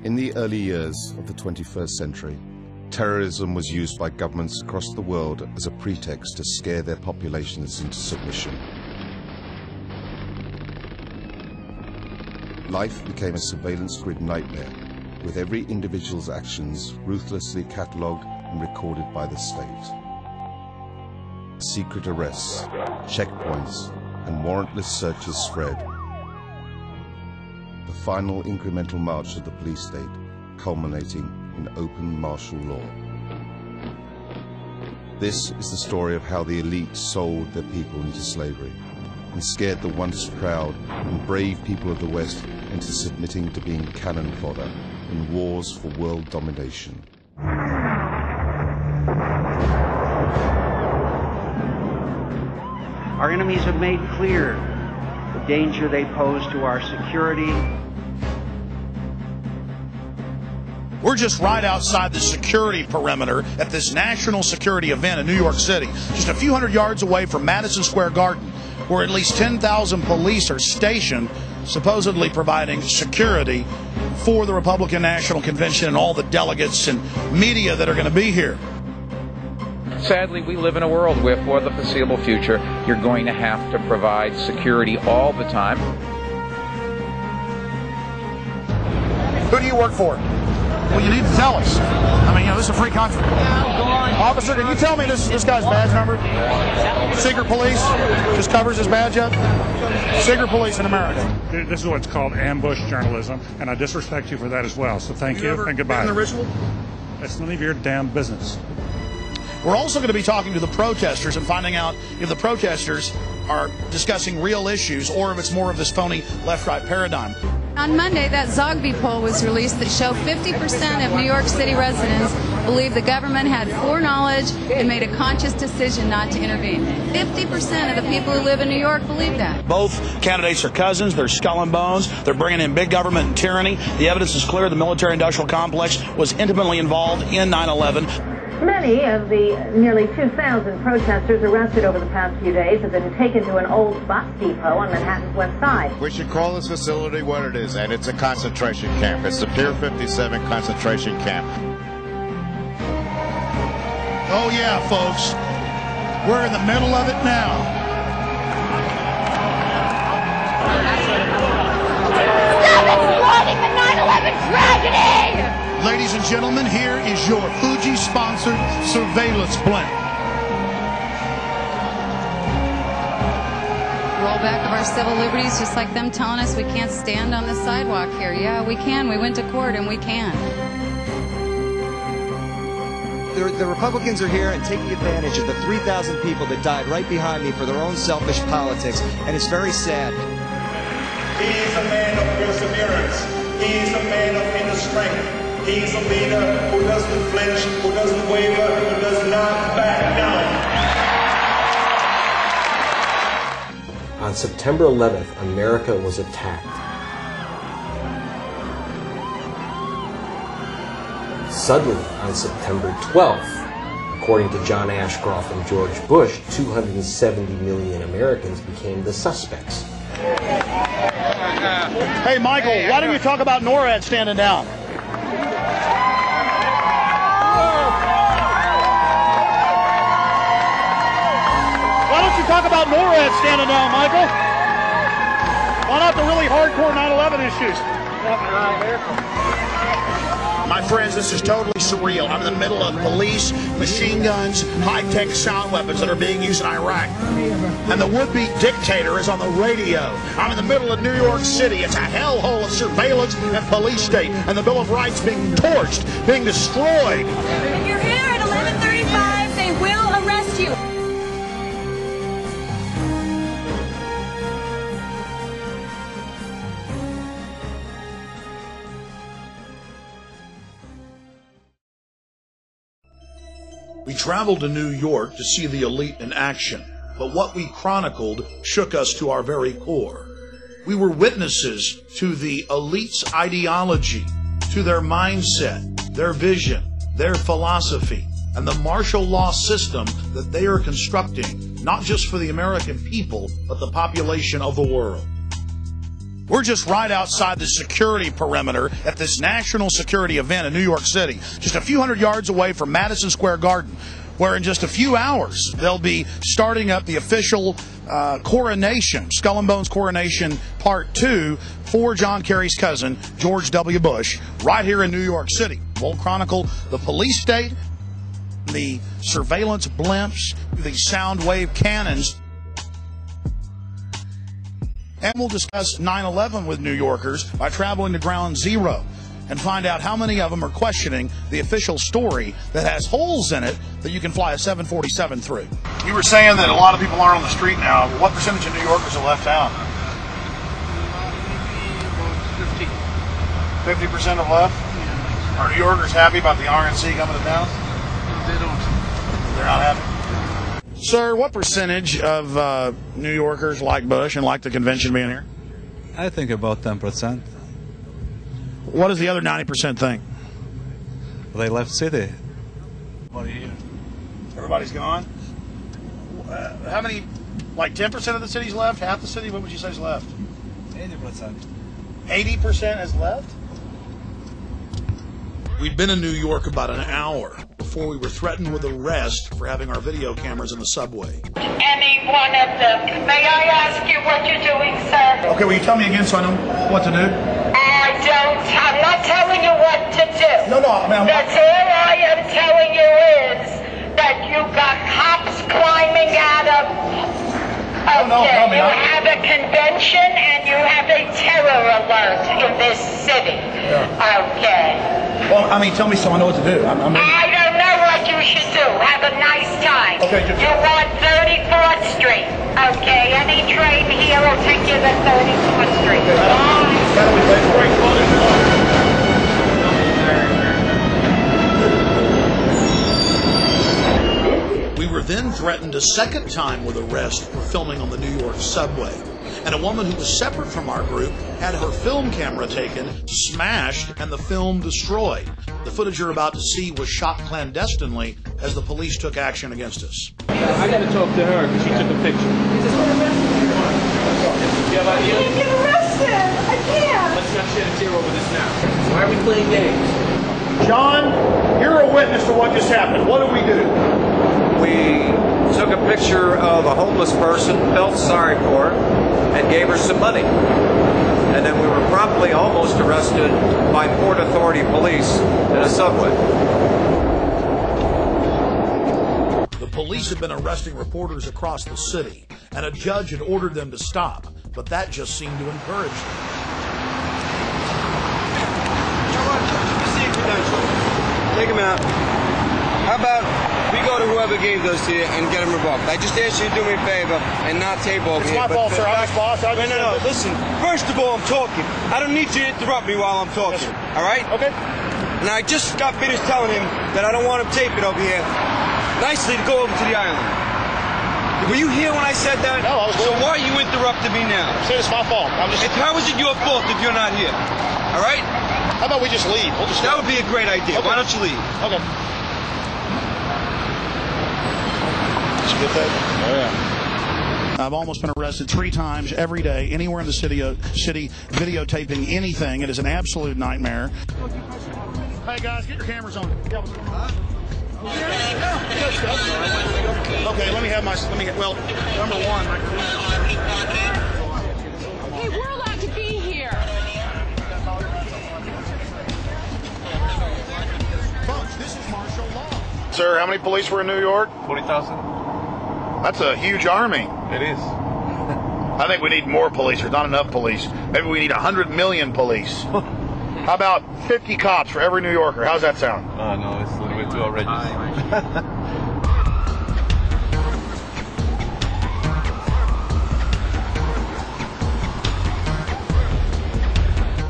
In the early years of the 21st century, terrorism was used by governments across the world as a pretext to scare their populations into submission. Life became a surveillance grid nightmare, with every individual's actions ruthlessly catalogued and recorded by the state. Secret arrests, checkpoints, and warrantless searches spread. The final incremental march of the police state, culminating in open martial law. This is the story of how the elite sold their people into slavery and scared the once proud and brave people of the West into submitting to being cannon fodder in wars for world domination. Our enemies have made clear the danger they pose to our security. We're just right outside the security perimeter at this national security event in New York City, just a few hundred yards away from Madison Square Garden, where at least 10,000 police are stationed, supposedly providing security for the Republican National Convention and all the delegates and media that are going to be here. Sadly, we live in a world where, for the foreseeable future, you're going to have to provide security all the time. Who do you work for? Well, you need to tell us. I mean, this is a free country. Officer, can you tell me this guy's badge number? Secret Police just covers his badge up. Secret Police in America. This is what's called ambush journalism, and I disrespect you for that as well. So thank you and goodbye. In the ritual? That's none of your damn business. We're also going to be talking to the protesters and finding out if the protesters are discussing real issues or if it's more of this phony left-right paradigm. On Monday, that Zogby poll was released that showed 50% of New York City residents believe the government had foreknowledge and made a conscious decision not to intervene. 50% of the people who live in New York believe that. Both candidates are cousins. They're skull and bones. They're bringing in big government and tyranny. The evidence is clear. The military-industrial complex was intimately involved in 9/11. Many of the nearly 2,000 protesters arrested over the past few days have been taken to an old bus depot on Manhattan's west side. We should call this facility what it is, and it's a concentration camp. It's the Pier 57 concentration camp. Oh yeah, folks. We're in the middle of it now. Stop exploiting the 9/11 tragedy! Ladies and gentlemen, here is your Fuji-sponsored surveillance blimp. Rollback of our civil liberties, just like them telling us we can't stand on the sidewalk here. Yeah, we can. We went to court and we can. The Republicans are here and taking advantage of the 3,000 people that died right behind me for their own selfish politics, and it's very sad. He is a man of perseverance. He is a man of inner strength. He is a leader who doesn't flinch, who doesn't waver, who does not back down. On September 11th, America was attacked. Suddenly, on September 12th, according to John Ashcroft and George Bush, 270 million Americans became the suspects. Hey, Michael, why don't you talk about NORAD standing down? Why don't you talk about NORAD standing down, Michael? Why not the really hardcore 9/11 issues? My friends, this is totally surreal. I'm in the middle of police, machine guns, high-tech sound weapons that are being used in Iraq. And the would-be dictator is on the radio. I'm in the middle of New York City. It's a hellhole of surveillance and police state. And the Bill of Rights being torched, being destroyed. If you're here at 11:35, they will arrest you. We traveled to New York to see the elite in action, but what we chronicled shook us to our very core. We were witnesses to the elite's ideology, to their mindset, their vision, their philosophy, and the martial law system that they are constructing, not just for the American people, but the population of the world. We're just right outside the security perimeter at this national security event in New York City, just a few hundred yards away from Madison Square Garden, where in just a few hours they'll be starting up the official coronation, Skull and Bones coronation part 2 for John Kerry's cousin, George W. Bush, right here in New York City. We'll chronicle the police state, the surveillance blimps, the sound wave cannons. And we'll discuss 9/11 with New Yorkers by traveling to Ground Zero and find out how many of them are questioning the official story that has holes in it that you can fly a 747 through. You were saying that a lot of people aren't on the street now. What percentage of New Yorkers have left town? 50% have left? Are New Yorkers happy about the RNC coming to town? They're not happy. Sir, what percentage of New Yorkers like Bush and like the convention being here? I think about 10%. What does the other 90% think? They left city. What do you? Everybody's gone? How many, like 10% of the city's left? Half the city? What would you say is left? 80%. 80% has left? We'd been in New York about an hour before we were threatened with arrest for having our video cameras in the subway. Any one of them. May I ask you what you're doing, sir? Okay, will you tell me again so I know what to do? I'm not telling you what to do. No, ma'am. That's all I am telling you is that you got cops climbing out of... Okay, you have a convention and you have a terror alert in this city. Yeah. Okay. Well, I mean, tell me so I know what to do. I don't know what you should do. Have a nice time. Okay. You're on 34th Street. Okay. Any train here will take you to 34th Street. That'll be great. We were then threatened a second time with arrest for filming on the New York subway. And a woman who was separate from our group had her film camera taken, smashed, and the film destroyed. The footage you're about to see was shot clandestinely as the police took action against us. I got to talk to her because she took a picture. You can't get arrested. I can't. Let's not shed a tear over this now. Why are we playing games? John, you're a witness to what just happened. What did we do? We took a picture of a homeless person, felt sorry for her, and gave her some money. And then we were promptly almost arrested by Port Authority police in a subway. The police had been arresting reporters across the city, and a judge had ordered them to stop, but that just seemed to encourage them. Take him out. How about we go to whoever gave those to you and get them revoked? I just asked you to do me a favor and not tape over here. It's my fault, sir. I'm his boss. No. Listen, first of all, I'm talking. I don't need you to interrupt me while I'm talking. Yes, all right? Okay. And I just got finished telling him that I don't want him taping over here. Nicely to go over to the island. Were you here when I said that? No, I was. So why are you interrupting me now? I said it's my fault. How is it your fault if you're not here? All right? How about we just leave? That would be a great idea. Okay. Why don't you leave? Okay. Did you get that? Oh, yeah. I've almost been arrested 3 times every day, anywhere in the city videotaping anything. It is an absolute nightmare. Hey, guys, get your cameras on. Yeah, what's going on? Okay, let me have well, number one. Hey, we're allowed to be here. Folks, this is martial law. Sir, how many police were in New York? 40,000. That's a huge army. It is. I think we need more police. There's not enough police. Maybe we need 100 million police. How about 50 cops for every New Yorker? How's that sound? No, it's a little bit too outrageous.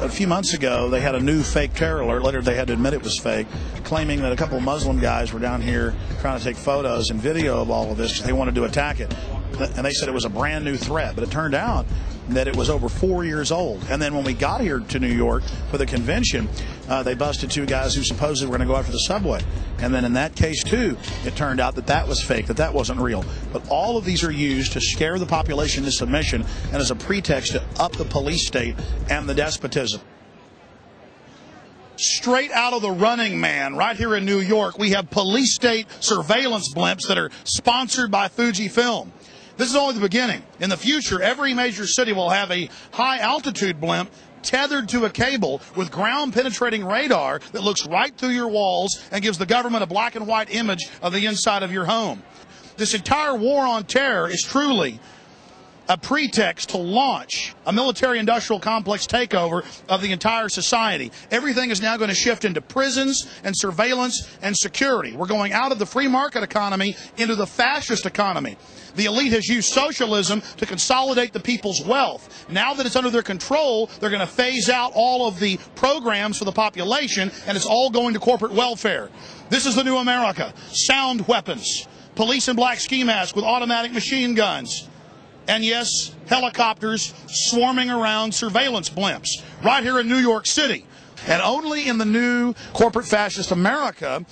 A few months ago, they had a new fake terror alert. Later, they had to admit it was fake, claiming that a couple of Muslim guys were down here trying to take photos and video of all of this because they wanted to attack it. And they said it was a brand new threat. But it turned out that it was over 4 years old. And then when we got here to New York for the convention, they busted 2 guys who supposedly were going to go after the subway. And then in that case, too, it turned out that that was fake, that wasn't real. But all of these are used to scare the population into submission and as a pretext to up the police state and the despotism. Straight out of The Running Man, right here in New York, we have police state surveillance blimps that are sponsored by Fujifilm. This is only the beginning. In the future, every major city will have a high-altitude blimp tethered to a cable with ground-penetrating radar that looks right through your walls and gives the government a black-and-white image of the inside of your home. This entire war on terror is truly a pretext to launch a military-industrial complex takeover of the entire society. Everything is now going to shift into prisons and surveillance and security. We're going out of the free market economy into the fascist economy. The elite has used socialism to consolidate the people's wealth. Now that it's under their control, they're going to phase out all of the programs for the population, and it's all going to corporate welfare. This is the new America. Sound weapons, police in black ski masks with automatic machine guns, and yes, helicopters swarming around surveillance blimps right here in New York City. And only in the new corporate fascist America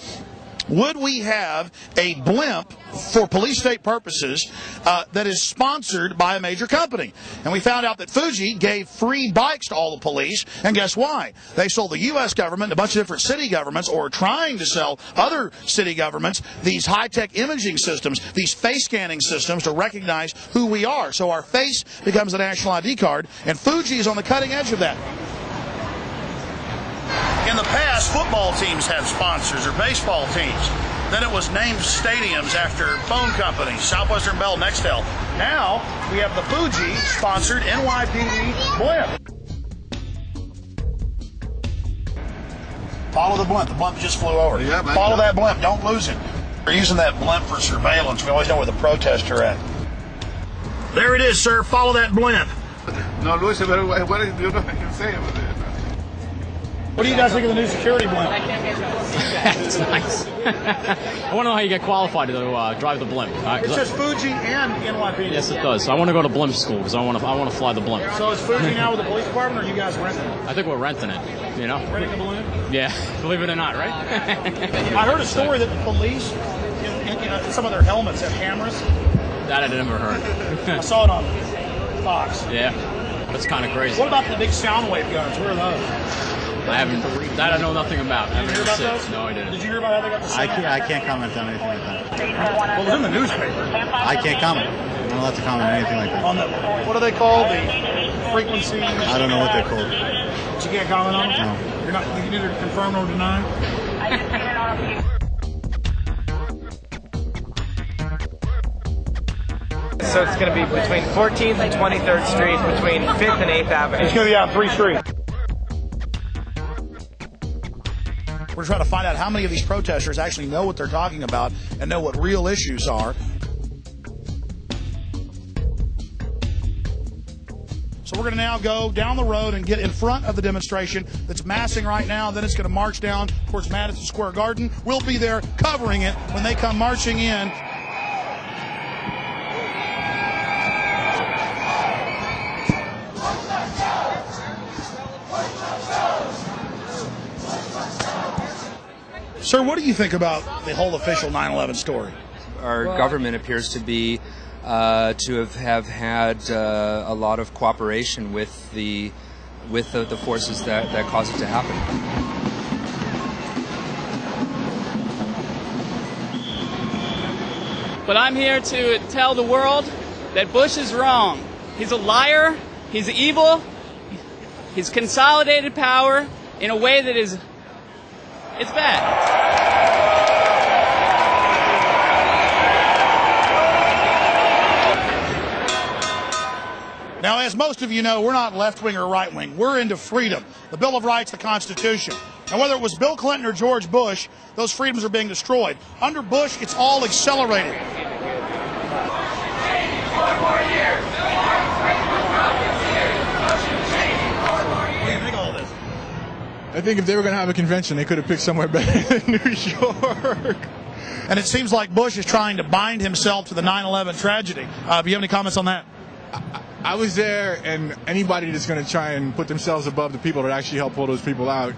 would we have a blimp for police state purposes that is sponsored by a major company. And we found out that Fuji gave free bikes to all the police, and guess why? They sold the U.S. government, a bunch of different city governments, or trying to sell other city governments, these high-tech imaging systems, these face scanning systems to recognize who we are. So our face becomes a national ID card, and Fuji is on the cutting edge of that. In the past, football teams had sponsors, or baseball teams. Then it was named stadiums after phone companies, Southwestern Bell, Nextel. Now we have the Fuji-sponsored NYPD blimp. Follow the blimp. The blimp just flew over. Yeah, follow that blimp. Don't lose it. We're using that blimp for surveillance. We always know where the protests are at. There it is, sir. Follow that blimp. No, Luis, what do you can say about it? What do you guys think of the new security blimp? It's nice. I want to know how you get qualified to drive the blimp. It says Fuji and NYPD. Yes, it does. So I want to go to blimp school because I want to fly the blimp. So is Fuji now with the police department, or are you guys renting it? I think we're renting it. You know, renting the blimp? Yeah, believe it or not, right? I heard a story that the police, in some of their helmets have cameras. That I never heard. I saw it on Fox. Yeah, that's kind of crazy. What about the big sound wave guns? Where are those? I haven't. That I know nothing about. Did you hear about those? No, I didn't. Did you hear about how they got the sound? I can't comment on anything like that. Well, it was in the newspaper. I can't comment. I'm not allowed to comment on anything like that. On the, what are they called? The frequencies? I don't know what they're called. But you can't comment on them? No. You're not. You can neither confirm nor deny. So it's going to be between 14th and 23rd Street, between 5th and 8th Avenue. It's going to be on 3 streets. We're trying to find out how many of these protesters actually know what they're talking about and know what real issues are. So we're going to now go down the road and get in front of the demonstration that's massing right now. Then it's going to march down towards Madison Square Garden. We'll be there covering it when they come marching in. Sir, what do you think about the whole official 9/11 story? Our government appears to be to have had a lot of cooperation with the forces that caused it to happen. But I'm here to tell the world that Bush is wrong. He's a liar. He's evil. He's consolidated power in a way that is, it's bad. Now, as most of you know, we're not left-wing or right-wing. We're into freedom, the Bill of Rights, the Constitution. And whether it was Bill Clinton or George Bush, those freedoms are being destroyed. Under Bush, it's all accelerated. I think if they were going to have a convention, they could have picked somewhere better than New York. And it seems like Bush is trying to bind himself to the 9/11 tragedy. Do you have any comments on that? I was there, and anybody that's going to try and put themselves above the people that actually help pull those people out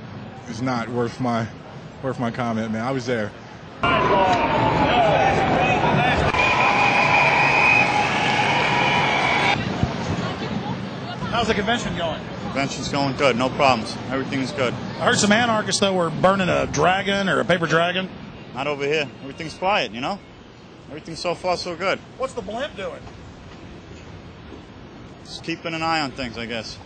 is not worth my comment, man. I was there. How's the convention going? Convention's going good, no problems. Everything's good. I heard some anarchists, though, were burning a dragon or a paper dragon. Not over here. Everything's quiet, you know? Everything's so far so good. What's the blimp doing? Just keeping an eye on things, I guess.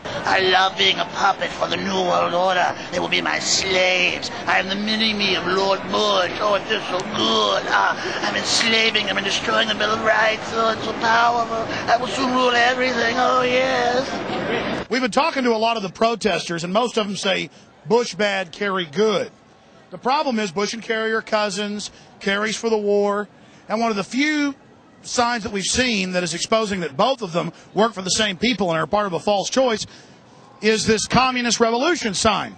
I love being a puppet for the New World Order. They will be my slaves. I am the mini-me of Lord Bush. Oh, it feels so good. I'm enslaving them and destroying the Bill of Rights. Oh, it's so powerful. I will soon rule everything. Oh, yes. We've been talking to a lot of the protesters, and most of them say Bush bad, Kerry good. The problem is Bush and Kerry are cousins. Kerry's for the war. And one of the few signs that we've seen that is exposing that both of them work for the same people and are part of a false choice is this communist revolution sign.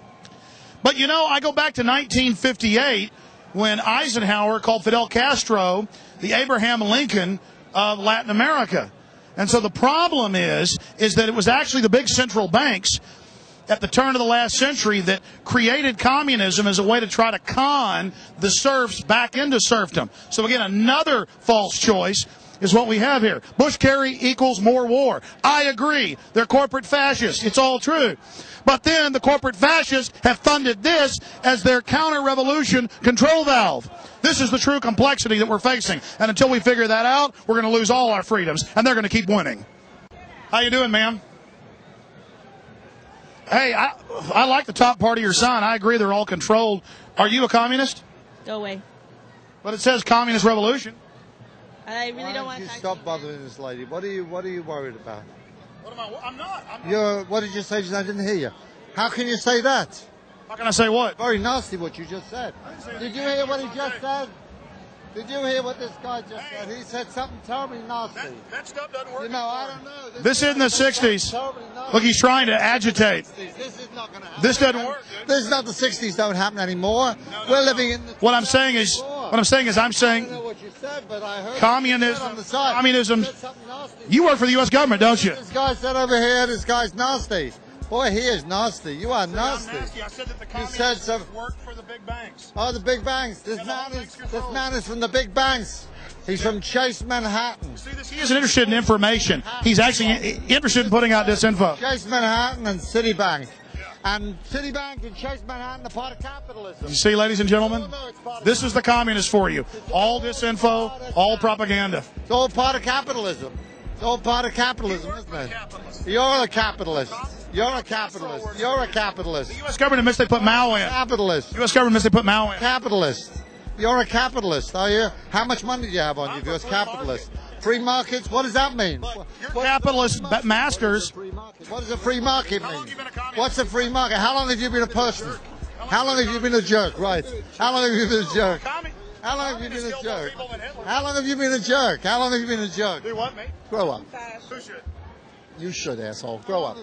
But, you know, I go back to 1958 when Eisenhower called Fidel Castro the Abraham Lincoln of Latin America. And so the problem is that it was actually the big central banks at the turn of the last century that created communism as a way to try to con the serfs back into serfdom. So again, another false choice is what we have here. Bush-Kerry equals more war. I agree. They're corporate fascists. It's all true. But then the corporate fascists have funded this as their counter-revolution control valve. This is the true complexity that we're facing. And until we figure that out, we're going to lose all our freedoms, and they're going to keep winning. How you doing, ma'am? Hey, I like the top part of your sign. I agree they're all controlled. Are you a communist? Go away. But it says communist revolution. I really don't want to stop bothering this lady. What are you worried about? What am I? I'm not. What did you say? I didn't hear you. How can you say that? How can I say what? Very nasty what you just said. Did you hear what he just said? Did you hear what this guy just said? He said something terribly nasty. That stuff doesn't work. You know, I don't know. This isn't the 60s. Look, he's trying to agitate. This is not going to happen. This doesn't work. This is not the 60s. Don't happen anymore. We're living in the. What I'm saying is, I'm saying. I don't know what you said, but I heard communism. On the side. Communism. You work for the U.S. government, don't you? This guy said over here, this guy's nasty. Boy, he is nasty. You are nasty. I said that the communists work for the big banks. Oh, the big banks. This man is from the big banks. He's from Chase Manhattan. He isn't interested in information. He's actually interested in putting out disinfo. Chase Manhattan and Citibank. And Citibank and Chase Manhattan are part of capitalism. You see, ladies and gentlemen, this is the communist for you. All disinfo, all propaganda. It's all part of capitalism. It's all part of capitalism, isn't it? You're a capitalist. You're a capitalist. You're a capitalist. The U.S. government admits they put Mao in. Capitalist. The U.S. government admits they put Mao in. Capitalist. You're a capitalist, are you? How much money do you have on you if you're a capitalist? Free markets? What does that mean? You're capitalist masters. What does a free market mean? What's a free market? How long have you been a person? How long have you been a jerk? Right. How long have you been a jerk? How long have you been a jerk? How long have you been a jerk? How long have you been a jerk? Do what, mate? Grow up. Who should? You should, asshole. Grow up.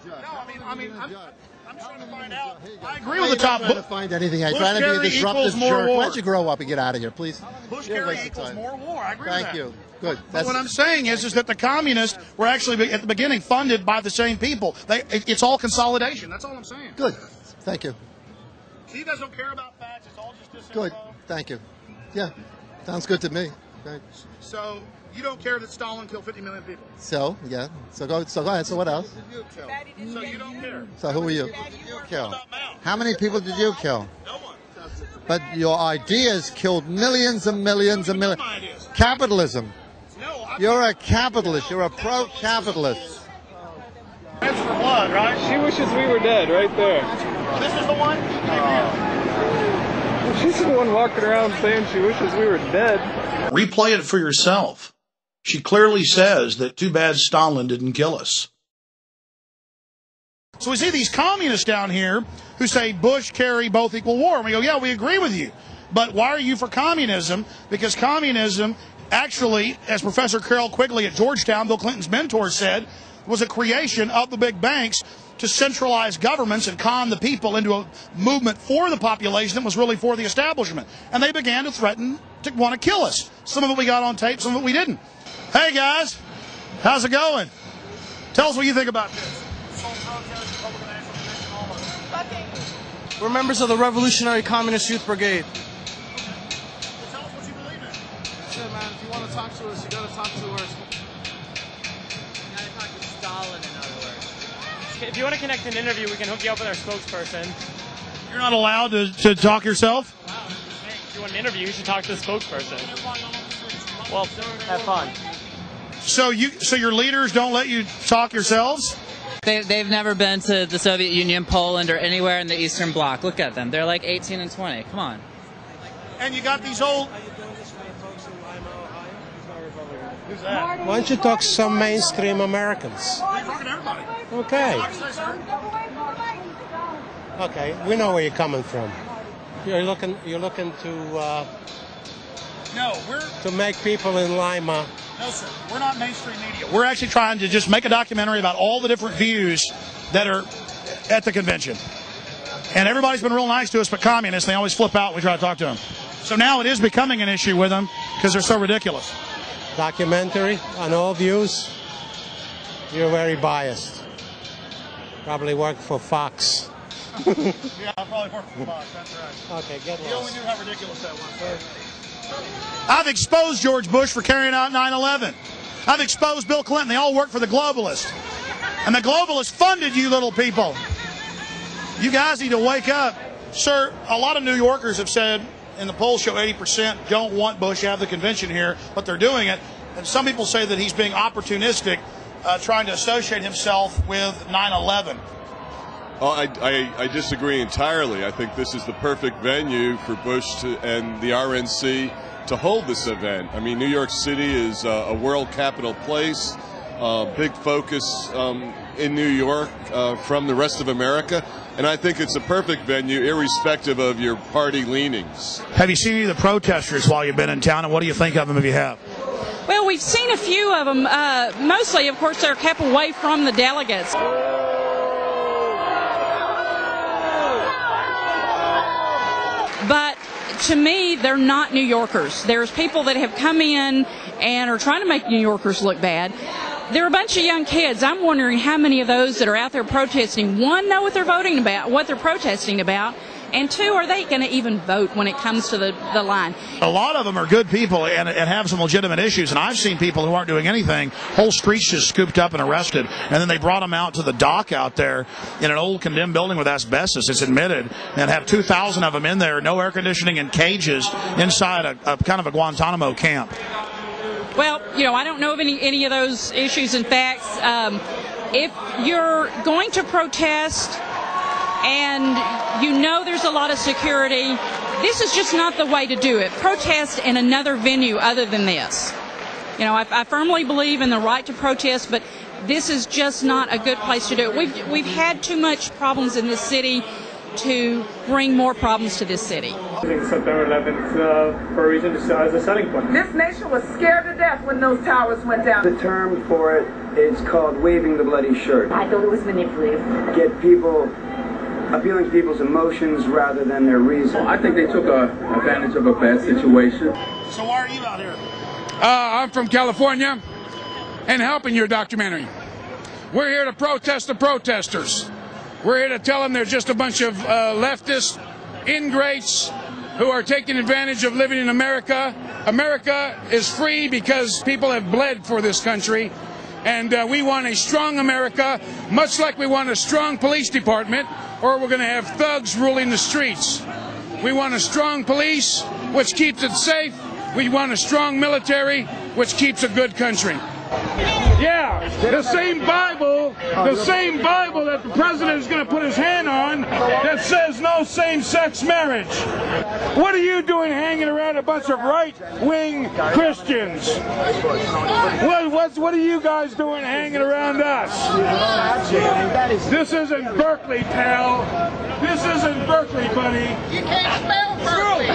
No, I'm trying to find out. I agree with the top. I'm trying to find anything. I'm trying to be a disruptive jerk. Why don't you grow up and get out of here, please? Bush-Kerry equals more war. I agree with that. Thank you. Good. But what I'm saying is that the communists were actually at the beginning funded by the same people. It's all consolidation. That's all I'm saying. Good. Thank you. You guys don't care about facts. It's all just disinfo. Good. Thank you. Yeah. Sounds good to me. Right. So you don't care that Stalin killed 50 million people? So, yeah. So go ahead. So what else? So you don't care? So who are you? Kill. How many people did you kill? No one. But your ideas killed millions and millions and millions. Capitalism. No, you're a capitalist. You're a pro-capitalist. That's for blood, right? She wishes we were dead right there. This is the one? She's the one walking around saying she wishes we were dead. Replay it for yourself. She clearly says that too bad Stalin didn't kill us. So we see these communists down here who say Bush, Kerry, both equal war. And we go, yeah, we agree with you. But why are you for communism? Because communism actually, as Professor Carroll Quigley at Georgetown, Bill Clinton's mentor, said, was a creation of the big banks to centralize governments and con the people into a movement for the population that was really for the establishment. And they began to threaten to want to kill us. Some of it we got on tape, some of it we didn't. Hey, guys, How's it going? Tell us what you think about this. We're members of the Revolutionary Communist Youth Brigade. Tell us what you believe in. Sure, man. If you want to talk to us, you got to talk to us. You gotta talk to Stalin, in other words. If you want to connect an interview, we can hook you up with our spokesperson. You're not allowed to talk yourself? If you want an interview, you should talk to the spokesperson. Well, have fun. So your leaders don't let you talk yourselves? They've never been to the Soviet Union, Poland, or anywhere in the Eastern Bloc. Look at them. They're like 18 and 20. Come on. And you got these old... Why don't you talk to some mainstream Americans? I'm talking to everybody. Okay. Okay, we know where you're coming from. You're looking to to make people in Lima. No, sir. We're not mainstream media. We're actually trying to just make a documentary about all the different views that are at the convention. And everybody's been real nice to us, but communists, they always flip out when we try to talk to them. So now it is becoming an issue with them because they're so ridiculous. Documentary on all views. You're very biased. Probably work for Fox. Yeah, I probably work for Fox. That's right. Okay, get lost. You only knew how ridiculous that was. I've exposed George Bush for carrying out 9/11. I've exposed Bill Clinton. They all work for the globalists. And the globalists funded you little people. You guys need to wake up. Sir, a lot of New Yorkers have said, and the polls show 80% don't want Bush to have the convention here, but they're doing it. And some people say that he's being opportunistic, trying to associate himself with 9/11. I disagree entirely. I think this is the perfect venue for Bush and the RNC to hold this event. I mean, New York City is a world capital place, big focus in New York from the rest of America, and I think it's a perfect venue irrespective of your party leanings. Have you seen any of the protesters while you've been in town, and what do you think of them if you have? Well, we've seen a few of them. Mostly, of course, they're kept away from the delegates. But to me, they're not New Yorkers. There's people that have come in and are trying to make New Yorkers look bad. They're a bunch of young kids. I'm wondering how many of those that are out there protesting, one, know what they're voting about, what they're protesting about, and two, are they going to even vote when it comes to the line? A lot of them are good people and have some legitimate issues, and I've seen people who aren't doing anything, whole streets just scooped up and arrested, and then they brought them out to the dock out there in an old condemned building with asbestos, it's admitted, and have 2,000 of them in there, no air conditioning, and cages inside a kind of a Guantanamo camp. Well, I don't know of any of those issues and facts. If you're going to protest and there's a lot of security, this is just not the way to do it. Protest in another venue other than this. I firmly believe in the right to protest, but this is just not a good place to do it. We've had too much problems in this city to bring more problems to this city. September 11th for a reason as a selling point. This nation was scared to death when those towers went down. The term for it is called waving the bloody shirt. I thought it was manipulative. Get people, appealing to people's emotions rather than their reason. I think they took advantage of a bad situation. So why are you out here? I'm from California and helping your documentary. We're here to protest the protesters. We're here to tell them they're just a bunch of leftist ingrates who are taking advantage of living in America. America is free because people have bled for this country. And we want a strong America, much like we want a strong police department, or we're going to have thugs ruling the streets. We want a strong police, which keeps it safe. We want a strong military, which keeps a good country. Yeah, the same Bible that the president is going to put his hand on that says no same-sex marriage. What are you doing hanging around a bunch of right-wing Christians? What are you guys doing hanging around us? This isn't Berkeley, pal. This isn't Berkeley, buddy. You can't spell Berkeley.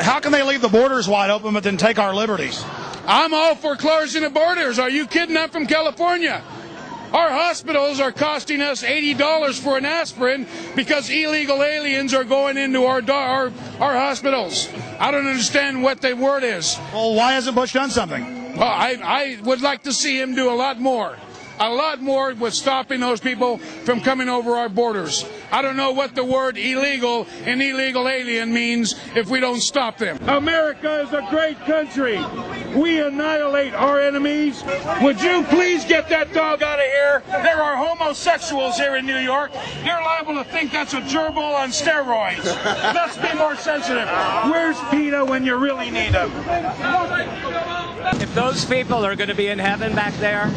How can they leave the borders wide open but then take our liberties? I'm all for closing the borders. Are you kidding? I'm from California. Our hospitals are costing us $80 for an aspirin because illegal aliens are going into our hospitals. I don't understand what the word is. Well, why hasn't Bush done something? Well, I would like to see him do a lot more with stopping those people from coming over our borders. I don't know what the word illegal and illegal alien means if we don't stop them. America is a great country. We annihilate our enemies. Would you please get that dog out of here? There are homosexuals here in New York. You're liable to think that's a gerbil on steroids. Let's be more sensitive. Where's PETA when you really need him? If those people are going to be in heaven back there,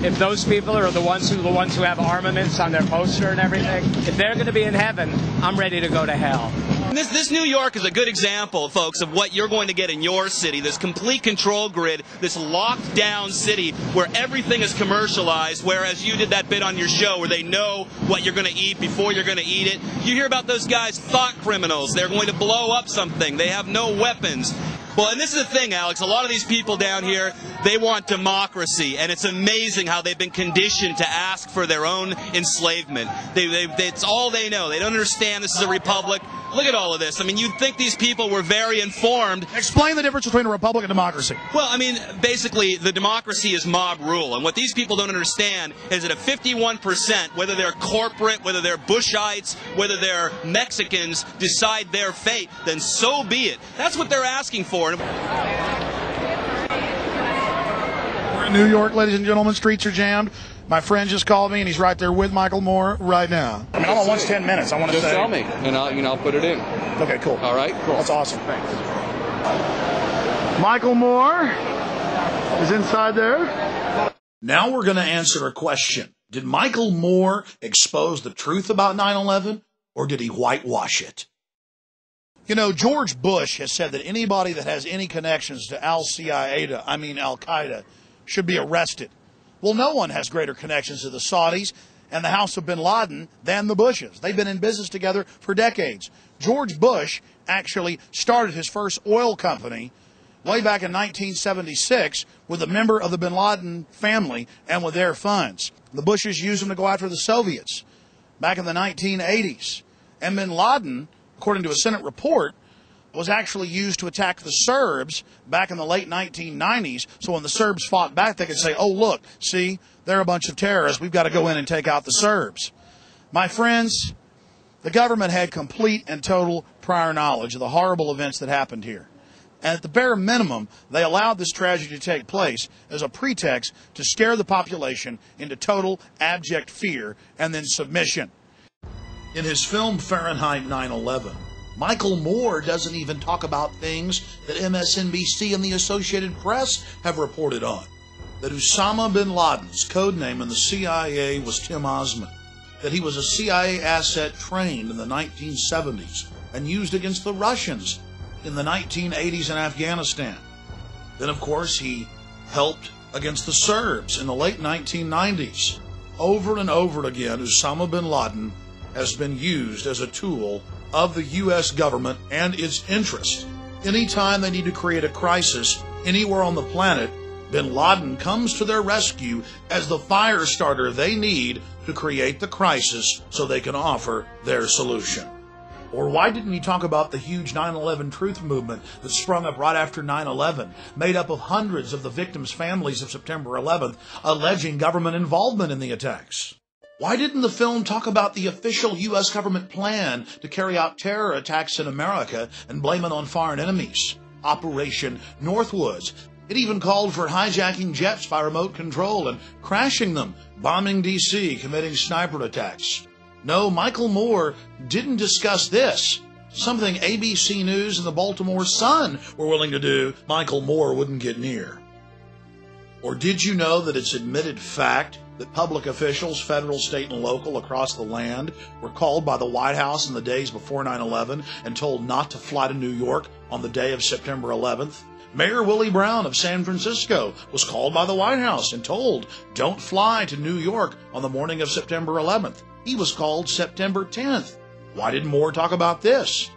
if those people are the ones who have armaments on their poster and everything, if they're going to be in heaven, I'm ready to go to hell. This New York is a good example, folks, of what you're going to get in your city, this complete control grid, this locked down city where everything is commercialized, whereas you did that bit on your show where they know what you're going to eat before you're going to eat it. You hear about those guys, thought criminals. They're going to blow up something. They have no weapons. Well, and this is the thing, Alex, a lot of these people down here, they want democracy, and it's amazing how they've been conditioned to ask for their own enslavement. It's all they know. They don't understand this is a republic. Look at all of this. I mean, you'd think these people were very informed. Explain the difference between a republic and democracy. Well, I mean, basically, the democracy is mob rule. And what these people don't understand is that if 51%, whether they're corporate, whether they're Bushites, whether they're Mexicans, decide their fate, then so be it. That's what they're asking for. We're in New York, ladies and gentlemen. Streets are jammed. My friend just called me, and he's right there with Michael Moore right now. I mean, I'm on 10 minutes. I want to say. Just tell me, and I'll put it in. Okay, cool. All right, cool. That's awesome. Thanks. Michael Moore is inside there. Now we're going to answer a question. Did Michael Moore expose the truth about 9/11, or did he whitewash it? You know, George Bush has said that anybody that has any connections to Al-Qaeda, should be arrested. Well, no one has greater connections to the Saudis and the House of bin Laden than the Bushes. They've been in business together for decades. George Bush actually started his first oil company way back in 1976 with a member of the bin Laden family and with their funds. The Bushes used them to go after the Soviets back in the 1980s. And bin Laden, according to a Senate report, was actually used to attack the Serbs back in the late 1990s. So when the Serbs fought back, they could say, oh, look, see, they're a bunch of terrorists. We've got to go in and take out the Serbs. My friends, the government had complete and total prior knowledge of the horrible events that happened here. And at the bare minimum, they allowed this tragedy to take place as a pretext to scare the population into total abject fear and then submission. In his film Fahrenheit 9/11, Michael Moore doesn't even talk about things that MSNBC and the Associated Press have reported on. That Osama bin Laden's code name in the CIA was Tim Osman. That he was a CIA asset trained in the 1970s and used against the Russians in the 1980s in Afghanistan. Then, of course, he helped against the Serbs in the late 1990s. Over and over again, Osama bin Laden has been used as a tool of the U.S. government and its interests. Anytime they need to create a crisis anywhere on the planet, bin Laden comes to their rescue as the fire starter they need to create the crisis so they can offer their solution. Or why didn't he talk about the huge 9/11 truth movement that sprung up right after 9/11, made up of hundreds of the victims' families of September 11th, alleging government involvement in the attacks? Why didn't the film talk about the official U.S. government plan to carry out terror attacks in America and blame it on foreign enemies? Operation Northwoods. It even called for hijacking jets by remote control and crashing them, bombing D.C., committing sniper attacks. No, Michael Moore didn't discuss this. Something ABC News and the Baltimore Sun were willing to do, Michael Moore wouldn't get near. Or did you know that it's admitted fact that public officials, federal, state, and local across the land were called by the White House in the days before 9/11 and told not to fly to New York on the day of September 11th? Mayor Willie Brown of San Francisco was called by the White House and told, don't fly to New York on the morning of September 11th. He was called September 10th. Why didn't Moore talk about this?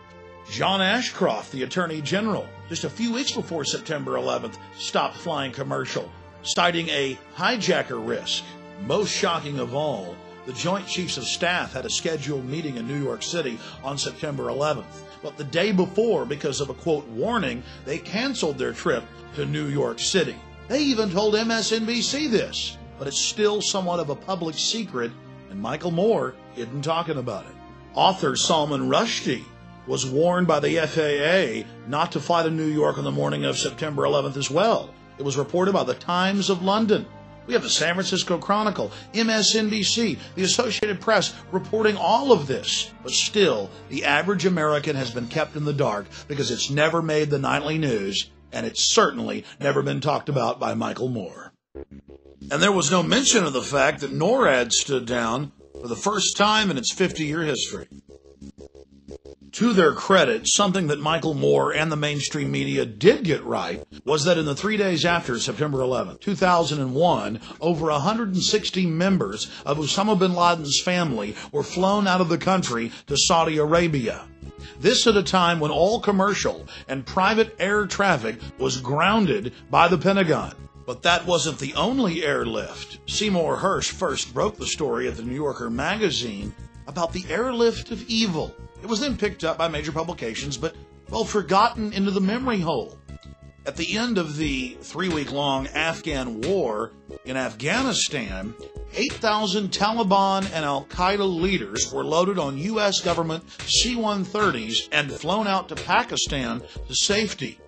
John Ashcroft, the Attorney General, just a few weeks before September 11th, stopped flying commercial, citing a hijacker risk. Most shocking of all, The Joint Chiefs of Staff had a scheduled meeting in New York City on September 11th. But the day before, because of a, quote, warning, they canceled their trip to New York City. They even told MSNBC this, but it's still somewhat of a public secret, and Michael Moore isn't talking about it. Author Salman Rushdie was warned by the FAA not to fly to New York on the morning of September 11th as well. It was reported by the Times of London. We have the San Francisco Chronicle, MSNBC, the Associated Press reporting all of this. But still, the average American has been kept in the dark because it's never made the nightly news, and it's certainly never been talked about by Michael Moore. And there was no mention of the fact that NORAD stood down for the first time in its 50-year history. To their credit, something that Michael Moore and the mainstream media did get right was that in the 3 days after September 11, 2001, over 160 members of Osama bin Laden's family were flown out of the country to Saudi Arabia. This at a time when all commercial and private air traffic was grounded by the Pentagon. But that wasn't the only airlift. Seymour Hersh first broke the story at the New Yorker magazine about the airlift of evil. It was then picked up by major publications, but, well, forgotten into the memory hole. At the end of the 3-week-long Afghan war in Afghanistan, 8,000 Taliban and al-Qaeda leaders were loaded on U.S. government C-130s and flown out to Pakistan to safety.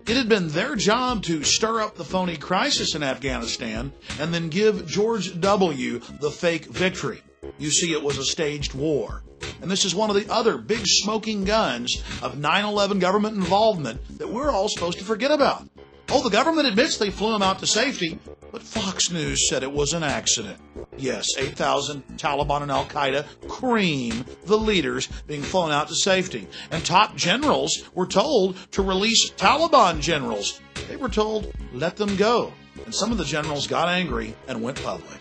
It had been their job to stir up the phony crisis in Afghanistan and then give George W. the fake victory. You see, it was a staged war. And this is one of the other big smoking guns of 9/11 government involvement that we're all supposed to forget about. Oh, the government admits they flew them out to safety, but Fox News said it was an accident. Yes, 8,000 Taliban and al-Qaeda cream the leaders being flown out to safety. And top generals were told to release Taliban generals. They were told, let them go. And some of the generals got angry and went public.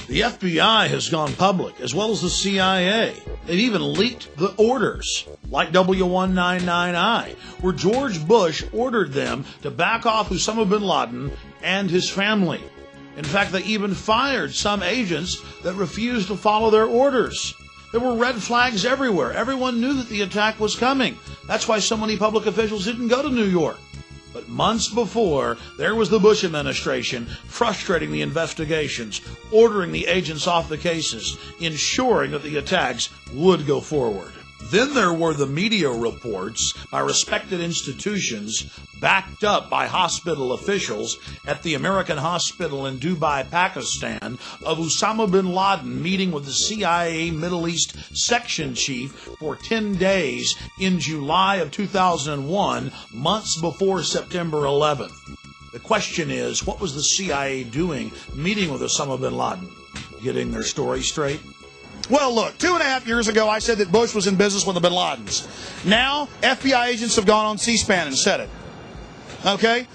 The FBI has gone public, as well as the CIA. They've even leaked the orders, like W199I, where George Bush ordered them to back off Osama bin Laden and his family. In fact, they even fired some agents that refused to follow their orders. There were red flags everywhere. Everyone knew that the attack was coming. That's why so many public officials didn't go to New York. But months before, there was the Bush administration frustrating the investigations, ordering the agents off the cases, ensuring that the attacks would go forward. Then there were the media reports by respected institutions, backed up by hospital officials at the American hospital in Dubai, Pakistan, of Osama bin Laden meeting with the CIA Middle East section chief for 10 days in July of 2001, months before September 11th. The question is, what was the CIA doing meeting with Osama bin Laden? Getting their story straight? Well, look, 2.5 years ago, I said that Bush was in business with the bin Ladens. Now, FBI agents have gone on C-SPAN and said it. Okay?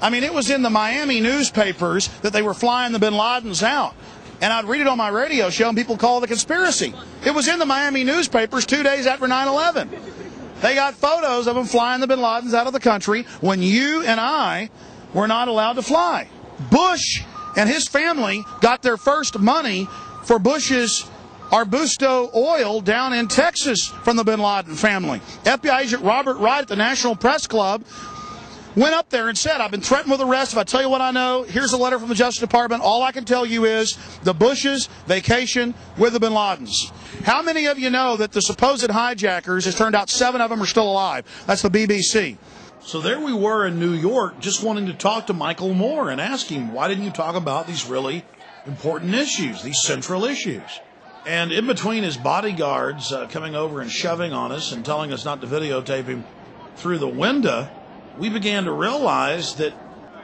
I mean, it was in the Miami newspapers that they were flying the bin Ladens out. And I'd read it on my radio show, and people call it a conspiracy. It was in the Miami newspapers 2 days after 9/11. They got photos of them flying the bin Ladens out of the country when you and I were not allowed to fly. Bush and his family got their first money for Bush's Arbusto oil down in Texas from the bin Laden family. FBI agent Robert Wright at the National Press Club went up there and said, I've been threatened with arrest. If I tell you what I know, here's a letter from the Justice Department. All I can tell you is the Bushes vacation with the bin Ladens. How many of you know that the supposed hijackers, it turned out 7 of them are still alive? That's the BBC. So there we were in New York just wanting to talk to Michael Moore and ask him, why didn't you talk about these really important issues, these central issues? And in between his bodyguards coming over and shoving on us and telling us not to videotape him through the window, we began to realize that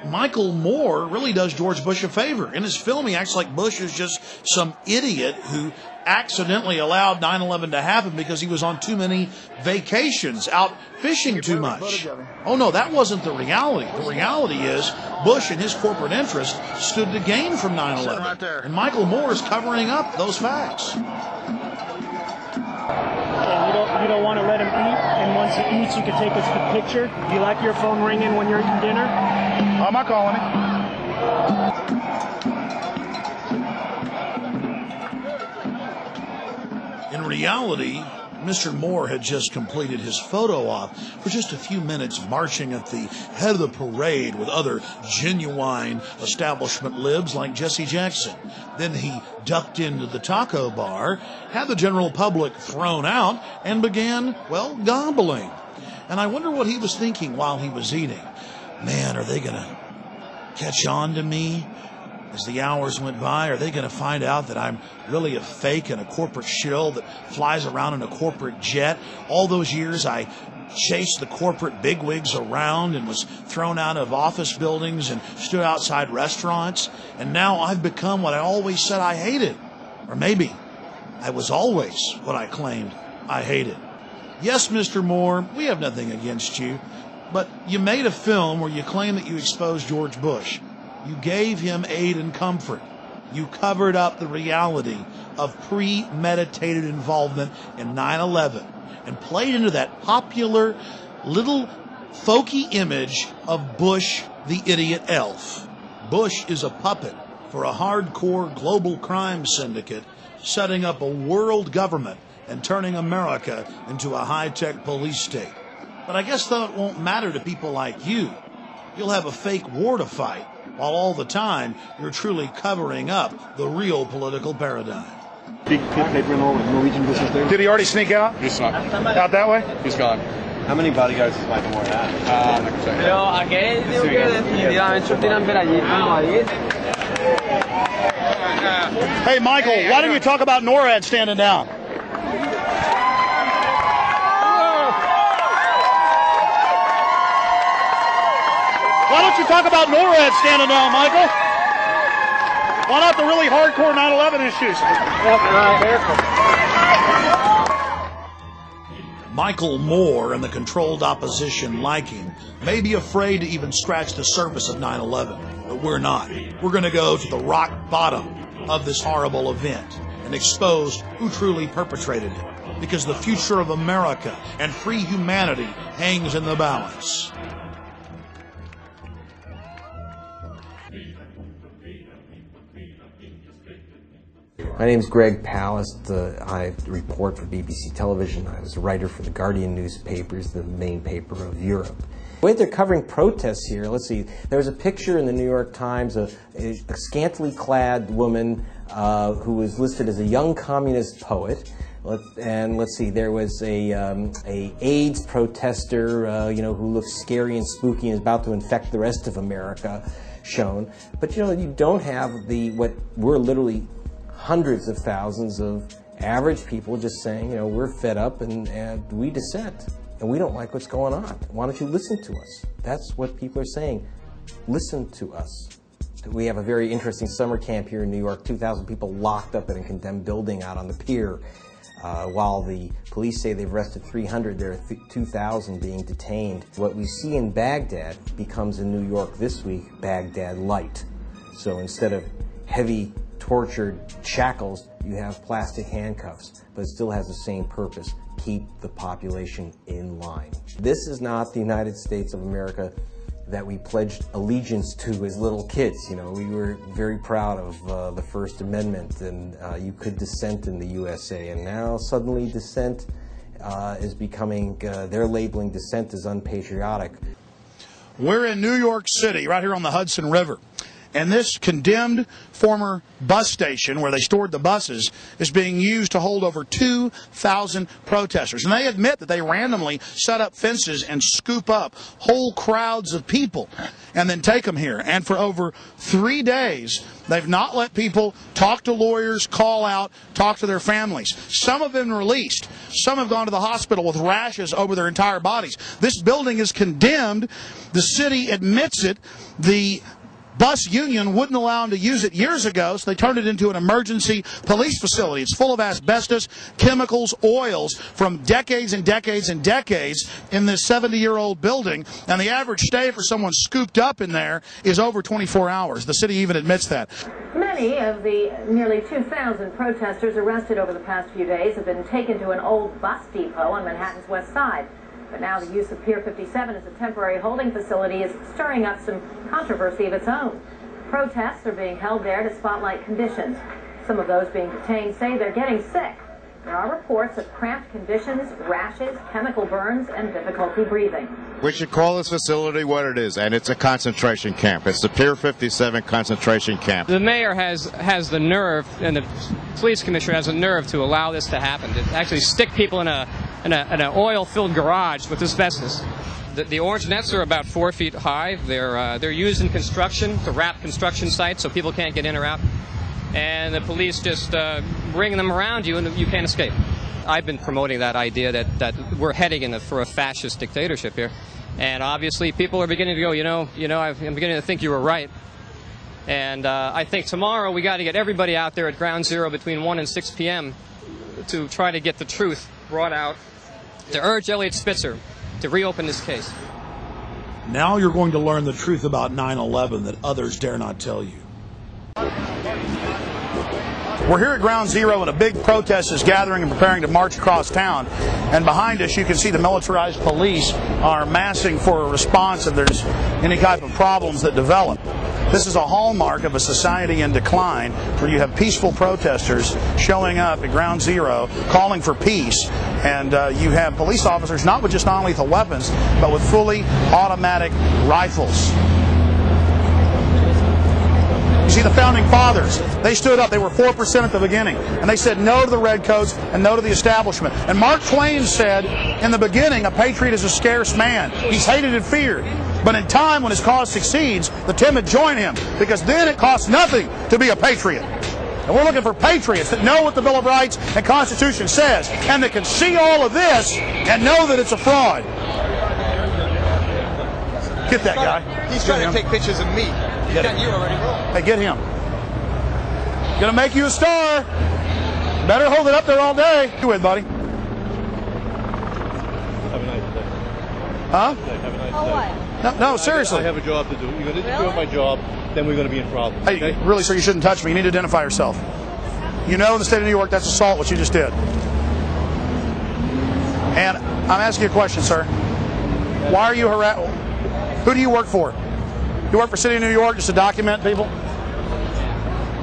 Michael Moore really does George Bush a favor. In his film, he acts like Bush is just some idiot who accidentally allowed 9/11 to happen because he was on too many vacations, out fishing too much. Oh, no, that wasn't the reality. The reality is Bush and his corporate interest stood to gain from 9/11. And Michael Moore is covering up those facts. You don't want to let him eat, and once he eats, you can take a picture. Do you like your phone ringing when you're eating dinner? I'm not calling In reality, Mr. Moore had just completed his photo op for just a few minutes marching at the head of the parade with other genuine establishment libs like Jesse Jackson. Then he ducked into the taco bar, had the general public thrown out, and began, well, gobbling. And I wonder what he was thinking while he was eating. Man, are they going to catch on to me as the hours went by? Are they going to find out that I'm really a fake and a corporate shill that flies around in a corporate jet? All those years I chased the corporate bigwigs around and was thrown out of office buildings and stood outside restaurants. And now I've become what I always said I hated. Or maybe I was always what I claimed I hated. Yes, Mr. Moore, we have nothing against you. But you made a film where you claim that you exposed George Bush. You gave him aid and comfort. You covered up the reality of premeditated involvement in 9/11 and played into that popular little folky image of Bush the idiot elf. Bush is a puppet for a hardcore global crime syndicate setting up a world government and turning America into a high-tech police state. But I guess though it won't matter to people like you. You'll have a fake war to fight, while all the time you're truly covering up the real political paradigm. Did he already sneak out? He's not. Out that way? He's gone. How many bodyguards does Michael Moore have? Pero aquel digo que definitivamente tienen ver allí como ahí. Hey, Michael, why don't you talk about NORAD standing down? Why don't you talk about NORAD standing down, Michael? Why not the really hardcore 9/11 issues? Michael Moore and the controlled opposition like him may be afraid to even scratch the surface of 9/11, but we're not. We're going to go to the rock bottom of this horrible event and expose who truly perpetrated it, because the future of America and free humanity hangs in the balance. My name is Greg Palast. I report for BBC Television. I was a writer for the Guardian newspapers, the main paper of Europe. The way they're covering protests here, let's see, there was a picture in the New York Times of a scantily clad woman who was listed as a young communist poet. And let's see, there was a AIDS protester, who looks scary and spooky and is about to infect the rest of America shown. But you don't have what we're literally hundreds of thousands of average people just saying, we're fed up and we dissent and we don't like what's going on. Why don't you listen to us? That's what people are saying. Listen to us. We have a very interesting summer camp here in New York, 2,000 people locked up in a condemned building out on the pier. While the police say they've arrested 300, there are 2,000 being detained. What we see in Baghdad becomes in New York this week, Baghdad Light. So instead of heavy tortured shackles, you have plastic handcuffs, but it still has the same purpose: keep the population in line. This is not the United States of America that we pledged allegiance to as little kids. We were very proud of the First Amendment, and you could dissent in the USA, and now suddenly dissent is becoming, they're labeling dissent as unpatriotic. We're in New York City, right here on the Hudson River. And this condemned former bus station where they stored the buses is being used to hold over 2,000 protesters. And they admit that they randomly set up fences and scoop up whole crowds of people and then take them here. And for over 3 days, they've not let people talk to lawyers, call out, talk to their families. Some have been released. Some have gone to the hospital with rashes over their entire bodies. This building is condemned. The city admits it. The bus union wouldn't allow them to use it years ago, so they turned it into an emergency police facility. It's full of asbestos, chemicals, oils from decades and decades and decades in this 70-year-old building, and the average stay for someone scooped up in there is over 24 hours. The city even admits that. Many of the nearly 2,000 protesters arrested over the past few days have been taken to an old bus depot on Manhattan's West Side. But now the use of Pier 57 as a temporary holding facility is stirring up some controversy of its own. Protests are being held there to spotlight conditions. Some of those being detained say they're getting sick. There are reports of cramped conditions, rashes, chemical burns, and difficulty breathing. We should call this facility what it is, and it's a concentration camp. It's the Pier 57 concentration camp. The mayor has the nerve, and the police commissioner has the nerve to allow this to happen, to actually stick people in an oil-filled garage with asbestos. The orange nets are about 4 feet high. They're used in construction to wrap construction sites so people can't get in or out. And the police just bring them around you and you can't escape. I've been promoting that idea that we're heading for a fascist dictatorship here. And obviously people are beginning to go, I'm beginning to think you were right. And I think tomorrow we got to get everybody out there at Ground Zero between 1 and 6 p.m. to try to get the truth brought out, to urge Eliot Spitzer to reopen this case. Now you're going to learn the truth about 9/11 that others dare not tell you. We're here at Ground Zero, and a big protest is gathering and preparing to march across town. And behind us, you can see the militarized police are massing for a response if there's any type of problems that develop. This is a hallmark of a society in decline, where you have peaceful protesters showing up at Ground Zero, calling for peace, and you have police officers not with just non-lethal weapons, but with fully automatic rifles. You see the founding fathers, they stood up, they were 4% at the beginning, and they said no to the redcoats and no to the establishment. And Mark Twain said, in the beginning, a patriot is a scarce man. He's hated and feared. But in time, when his cause succeeds, the timid join him, because then it costs nothing to be a patriot. And we're looking for patriots that know what the Bill of Rights and Constitution says, and that can see all of this and know that it's a fraud. Get that guy. He's trying to take pictures of me. He's got you already wrong. Hey, get him. Gonna make you a star. Better hold it up there all day. Do it, buddy. Have a nice day. Huh? Have a nice day. No, seriously. I have a job to do. You're going to interfere with my job, then we're going to be in trouble. Hey, okay? Really, sir, you shouldn't touch me. You need to identify yourself. You know in the state of New York that's assault, what you just did. And I'm asking you a question, sir. Why are you harassing? Who do you work for? You work for the city of New York just to document people?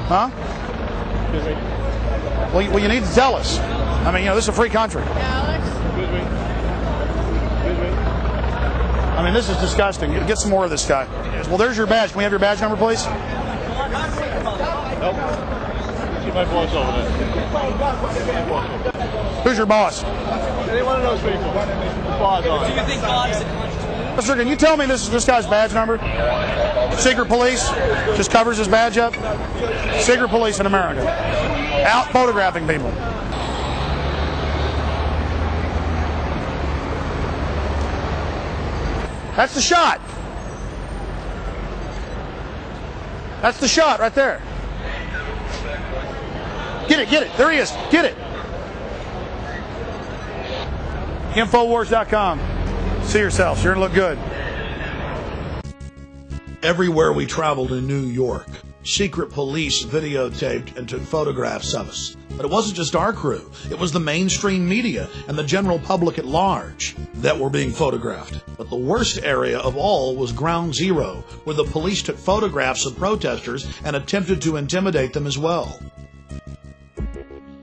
Huh? Excuse me. Well, you need to tell us. I mean, this is a free country. Excuse me. Excuse me. I mean, this is disgusting. Get some more of this guy. Well, there's your badge. Can we have your badge number, please? Nope. See my boss over there. Who's your boss? Any one of those people. Boss on. Do you think God is Sir, can you tell me this guy's badge number? Secret police just covers his badge up. Secret police in America. Out photographing people. That's the shot. That's the shot right there. Get it, get it. There he is. Get it. Infowars.com. See yourselves. You're going to look good. Everywhere we traveled in New York, secret police videotaped and took photographs of us. But it wasn't just our crew. It was the mainstream media and the general public at large that were being photographed. But the worst area of all was Ground Zero, where the police took photographs of protesters and attempted to intimidate them as well.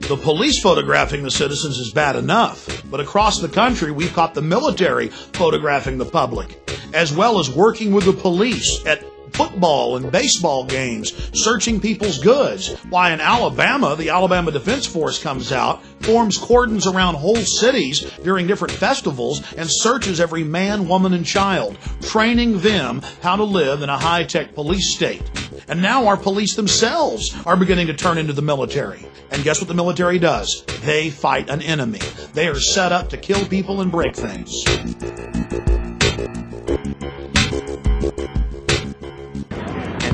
The police photographing the citizens is bad enough, but across the country we've caught the military photographing the public, as well as working with the police at football and baseball games, searching people's goods. Why, in Alabama, the Alabama Defense Force comes out, forms cordons around whole cities during different festivals, and searches every man, woman, and child, training them how to live in a high-tech police state. And now our police themselves are beginning to turn into the military. And guess what the military does? They fight an enemy. They are set up to kill people and break things.